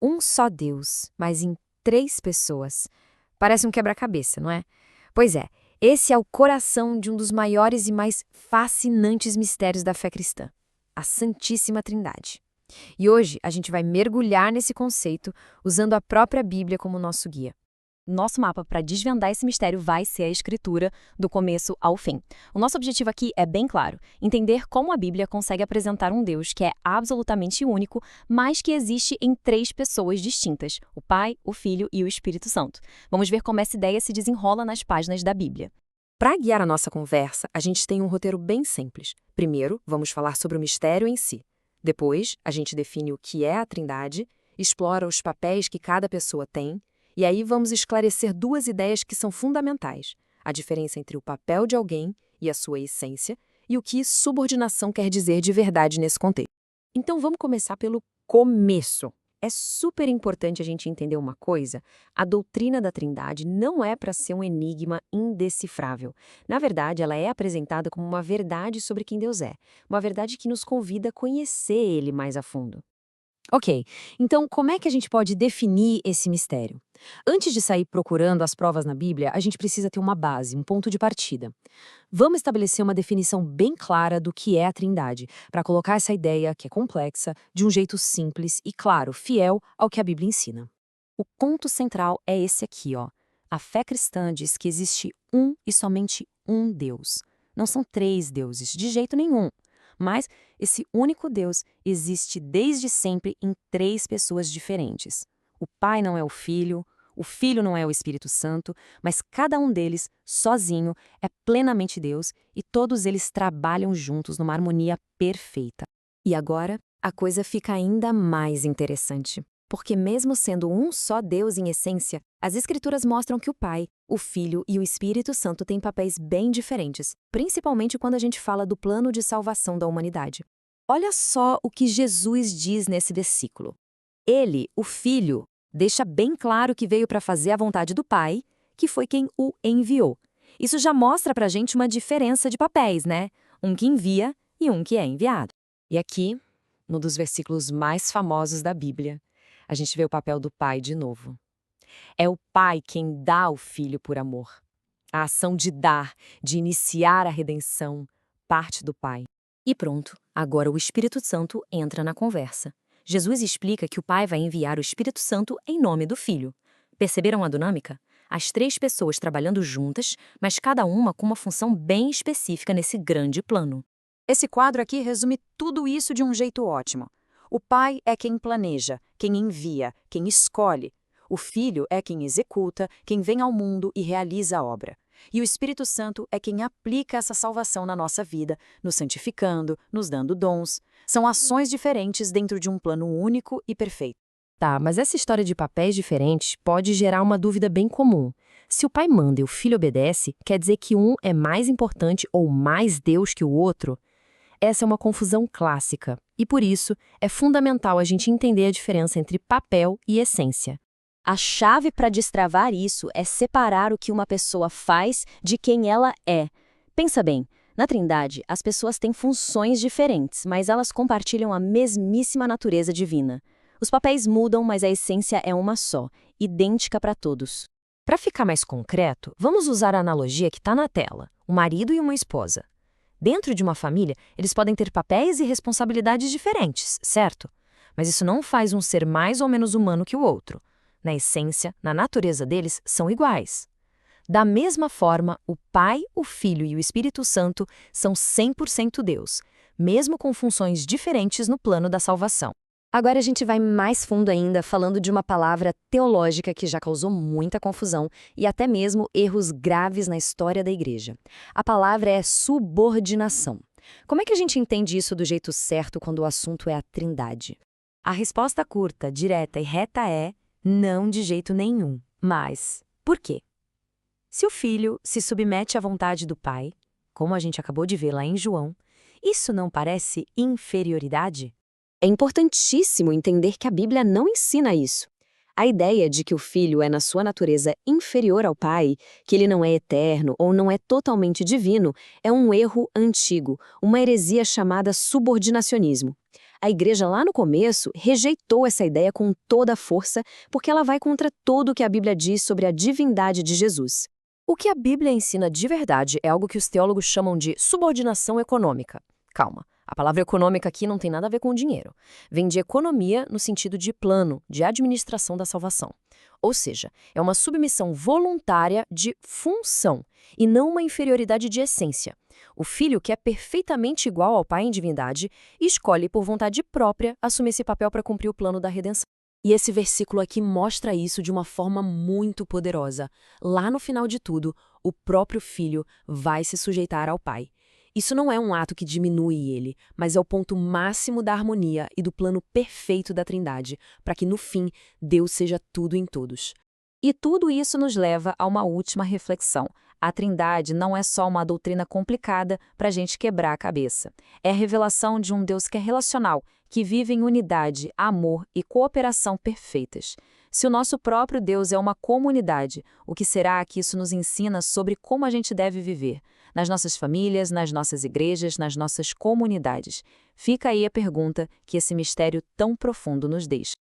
Um só Deus, mas em três pessoas. Parece um quebra-cabeça, não é? Pois é, esse é o coração de um dos maiores e mais fascinantes mistérios da fé cristã, a Santíssima Trindade. E hoje a gente vai mergulhar nesse conceito usando a própria Bíblia como nosso guia. Nosso mapa para desvendar esse mistério vai ser a Escritura, do começo ao fim. O nosso objetivo aqui é bem claro: entender como a Bíblia consegue apresentar um Deus que é absolutamente único, mas que existe em três pessoas distintas: o Pai, o Filho e o Espírito Santo. Vamos ver como essa ideia se desenrola nas páginas da Bíblia. Para guiar a nossa conversa, a gente tem um roteiro bem simples. Primeiro, vamos falar sobre o mistério em si. Depois, a gente define o que é a Trindade, explora os papéis que cada pessoa tem, e aí vamos esclarecer duas ideias que são fundamentais: a diferença entre o papel de alguém e a sua essência, e o que subordinação quer dizer de verdade nesse contexto. Então vamos começar pelo começo. É super importante a gente entender uma coisa: a doutrina da Trindade não é para ser um enigma indecifrável. Na verdade, ela é apresentada como uma verdade sobre quem Deus é, uma verdade que nos convida a conhecer Ele mais a fundo. Ok, então como é que a gente pode definir esse mistério? Antes de sair procurando as provas na Bíblia, a gente precisa ter uma base, um ponto de partida. Vamos estabelecer uma definição bem clara do que é a Trindade, para colocar essa ideia, que é complexa, de um jeito simples e, claro, fiel ao que a Bíblia ensina. O ponto central é esse aqui, ó. A fé cristã diz que existe um e somente um Deus. Não são três deuses, de jeito nenhum. Mas esse único Deus existe desde sempre em três pessoas diferentes. O Pai não é o Filho não é o Espírito Santo, mas cada um deles, sozinho, é plenamente Deus e todos eles trabalham juntos numa harmonia perfeita. E agora, a coisa fica ainda mais interessante. Porque mesmo sendo um só Deus em essência, as Escrituras mostram que o Pai, o Filho e o Espírito Santo têm papéis bem diferentes, principalmente quando a gente fala do plano de salvação da humanidade. Olha só o que Jesus diz nesse versículo. Ele, o Filho, deixa bem claro que veio para fazer a vontade do Pai, que foi quem o enviou. Isso já mostra pra gente uma diferença de papéis, né? Um que envia e um que é enviado. E aqui, num dos versículos mais famosos da Bíblia, a gente vê o papel do pai de novo. É o pai quem dá ao filho por amor. A ação de dar, de iniciar a redenção, parte do pai. E pronto, agora o Espírito Santo entra na conversa. Jesus explica que o pai vai enviar o Espírito Santo em nome do filho. Perceberam a dinâmica? As três pessoas trabalhando juntas, mas cada uma com uma função bem específica nesse grande plano. Esse quadro aqui resume tudo isso de um jeito ótimo. O pai é quem planeja, quem envia, quem escolhe. O filho é quem executa, quem vem ao mundo e realiza a obra. E o Espírito Santo é quem aplica essa salvação na nossa vida, nos santificando, nos dando dons. São ações diferentes dentro de um plano único e perfeito. Tá, mas essa história de papéis diferentes pode gerar uma dúvida bem comum. Se o pai manda e o filho obedece, quer dizer que um é mais importante ou mais Deus que o outro? Essa é uma confusão clássica, e por isso é fundamental a gente entender a diferença entre papel e essência. A chave para destravar isso é separar o que uma pessoa faz de quem ela é. Pensa bem, na Trindade, as pessoas têm funções diferentes, mas elas compartilham a mesmíssima natureza divina. Os papéis mudam, mas a essência é uma só, idêntica para todos. Para ficar mais concreto, vamos usar a analogia que está na tela: um marido e uma esposa. Dentro de uma família, eles podem ter papéis e responsabilidades diferentes, certo? Mas isso não faz um ser mais ou menos humano que o outro. Na essência, na natureza deles, são iguais. Da mesma forma, o Pai, o Filho e o Espírito Santo são 100% Deus, mesmo com funções diferentes no plano da salvação. Agora a gente vai mais fundo ainda, falando de uma palavra teológica que já causou muita confusão e até mesmo erros graves na história da igreja. A palavra é subordinação. Como é que a gente entende isso do jeito certo quando o assunto é a Trindade? A resposta curta, direta e reta é: não de jeito nenhum. Mas por quê? Se o filho se submete à vontade do pai, como a gente acabou de ver lá em João, isso não parece inferioridade? É importantíssimo entender que a Bíblia não ensina isso. A ideia de que o filho é na sua natureza inferior ao pai, que ele não é eterno ou não é totalmente divino, é um erro antigo, uma heresia chamada subordinacionismo. A igreja lá no começo rejeitou essa ideia com toda a força porque ela vai contra tudo o que a Bíblia diz sobre a divindade de Jesus. O que a Bíblia ensina de verdade é algo que os teólogos chamam de subordinação econômica. Calma, a palavra econômica aqui não tem nada a ver com dinheiro. Vem de economia no sentido de plano, de administração da salvação. Ou seja, é uma submissão voluntária de função e não uma inferioridade de essência. O filho, que é perfeitamente igual ao pai em divindade, escolhe por vontade própria assumir esse papel para cumprir o plano da redenção. E esse versículo aqui mostra isso de uma forma muito poderosa. Lá no final de tudo, o próprio filho vai se sujeitar ao pai. Isso não é um ato que diminui ele, mas é o ponto máximo da harmonia e do plano perfeito da Trindade, para que, no fim, Deus seja tudo em todos. E tudo isso nos leva a uma última reflexão. A Trindade não é só uma doutrina complicada para a gente quebrar a cabeça. É a revelação de um Deus que é relacional, que vive em unidade, amor e cooperação perfeitas. Se o nosso próprio Deus é uma comunidade, o que será que isso nos ensina sobre como a gente deve viver? Nas nossas famílias, nas nossas igrejas, nas nossas comunidades. Fica aí a pergunta que esse mistério tão profundo nos deixa.